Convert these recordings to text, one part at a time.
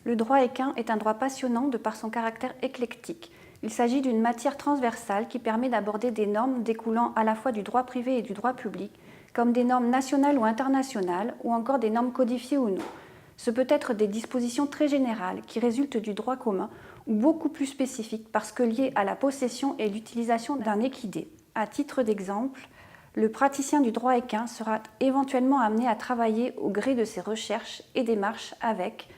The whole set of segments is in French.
Le droit équin est un droit passionnant de par son caractère éclectique. Il s'agit d'une matière transversale qui permet d'aborder des normes découlant à la fois du droit privé et du droit public, comme des normes nationales ou internationales, ou encore des normes codifiées ou non. Ce peut être des dispositions très générales qui résultent du droit commun ou beaucoup plus spécifiques parce que liées à la possession et l'utilisation d'un équidé. À titre d'exemple, le praticien du droit équin sera éventuellement amené à travailler au gré de ses recherches et démarches avec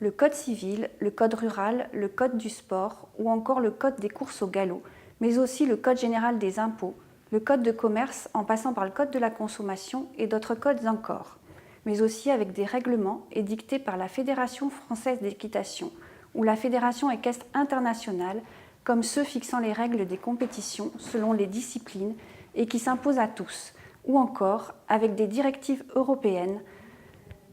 le code civil, le code rural, le code du sport ou encore le code des courses au galop, mais aussi le code général des impôts, le code de commerce en passant par le code de la consommation et d'autres codes encore, mais aussi avec des règlements édictés par la Fédération française d'équitation ou la Fédération équestre internationale, comme ceux fixant les règles des compétitions selon les disciplines et qui s'imposent à tous, ou encore avec des directives européennes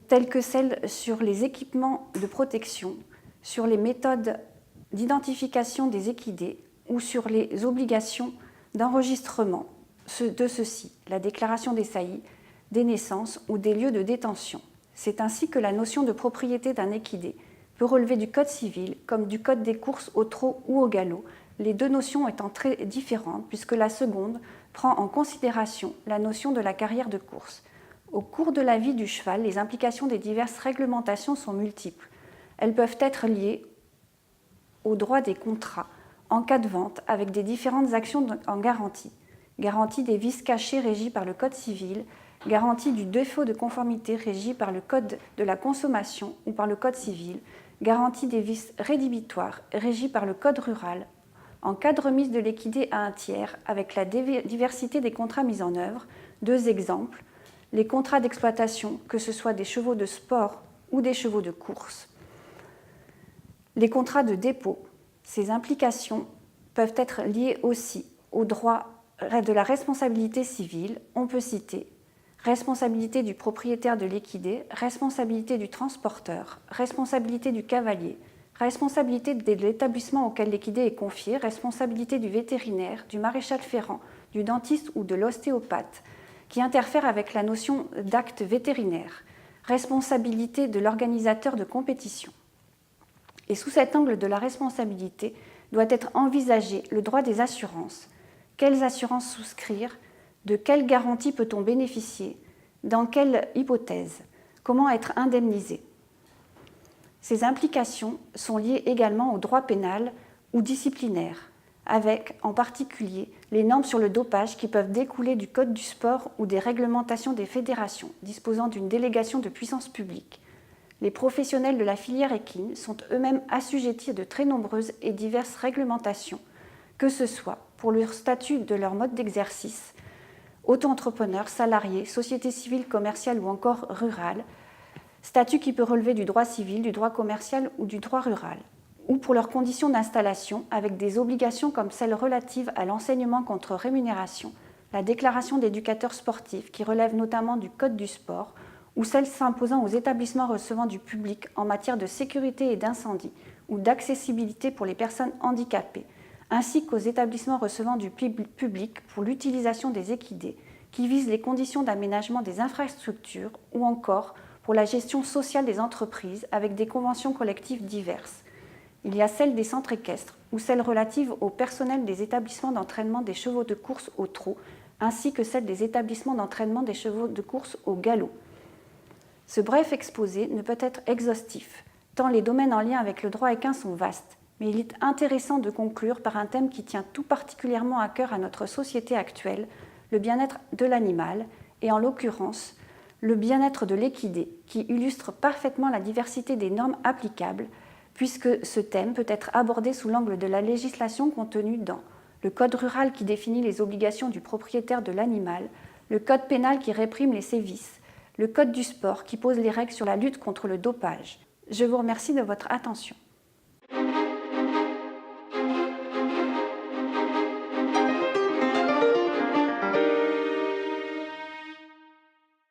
telles que celles sur les équipements de protection, sur les méthodes d'identification des équidés ou sur les obligations d'enregistrement de ceux-ci, la déclaration des saillies, des naissances ou des lieux de détention. C'est ainsi que la notion de propriété d'un équidé peut relever du code civil comme du code des courses au trot ou au galop, les deux notions étant très différentes puisque la seconde prend en considération la notion de la carrière de course. Au cours de la vie du cheval, les implications des diverses réglementations sont multiples. Elles peuvent être liées au droit des contrats en cas de vente avec des différentes actions en garantie. Garantie des vices cachés régis par le Code civil, garantie du défaut de conformité régi par le Code de la consommation ou par le Code civil, garantie des vices rédhibitoires régis par le Code rural, en cas de remise de l'équidé à un tiers avec la diversité des contrats mis en œuvre. Deux exemples, les contrats d'exploitation, que ce soit des chevaux de sport ou des chevaux de course. Les contrats de dépôt, ces implications peuvent être liées aussi au droit de la responsabilité civile. On peut citer responsabilité du propriétaire de l'équidé, responsabilité du transporteur, responsabilité du cavalier, responsabilité de l'établissement auquel l'équidé est confié, responsabilité du vétérinaire, du maréchal ferrant, du dentiste ou de l'ostéopathe, qui interfèrent avec la notion d'acte vétérinaire, responsabilité de l'organisateur de compétition. Et sous cet angle de la responsabilité doit être envisagé le droit des assurances. Quelles assurances souscrire? De quelles garanties peut-on bénéficier? Dans quelle hypothèse? Comment être indemnisé? Ces implications sont liées également au droit pénal ou disciplinaire, avec en particulier les normes sur le dopage qui peuvent découler du Code du sport ou des réglementations des fédérations disposant d'une délégation de puissance publique. Les professionnels de la filière équine sont eux-mêmes assujettis à de très nombreuses et diverses réglementations, que ce soit pour leur statut de leur mode d'exercice, auto-entrepreneurs, salariés, sociétés civiles, commerciales ou encore rurales, statut qui peut relever du droit civil, du droit commercial ou du droit rural, ou pour leurs conditions d'installation avec des obligations comme celles relatives à l'enseignement contre rémunération, la déclaration d'éducateurs sportifs qui relève notamment du Code du sport, ou celles s'imposant aux établissements recevant du public en matière de sécurité et d'incendie ou d'accessibilité pour les personnes handicapées, ainsi qu'aux établissements recevant du public pour l'utilisation des équidés, qui visent les conditions d'aménagement des infrastructures ou encore pour la gestion sociale des entreprises avec des conventions collectives diverses. Il y a celles des centres équestres ou celles relatives au personnel des établissements d'entraînement des chevaux de course au trot, ainsi que celles des établissements d'entraînement des chevaux de course au galop. Ce bref exposé ne peut être exhaustif, tant les domaines en lien avec le droit équin sont vastes, mais il est intéressant de conclure par un thème qui tient tout particulièrement à cœur à notre société actuelle, le bien-être de l'animal, et en l'occurrence, le bien-être de l'équidé, qui illustre parfaitement la diversité des normes applicables, puisque ce thème peut être abordé sous l'angle de la législation contenue dans le Code rural qui définit les obligations du propriétaire de l'animal, le Code pénal qui réprime les sévices, le Code du sport qui pose les règles sur la lutte contre le dopage. Je vous remercie de votre attention.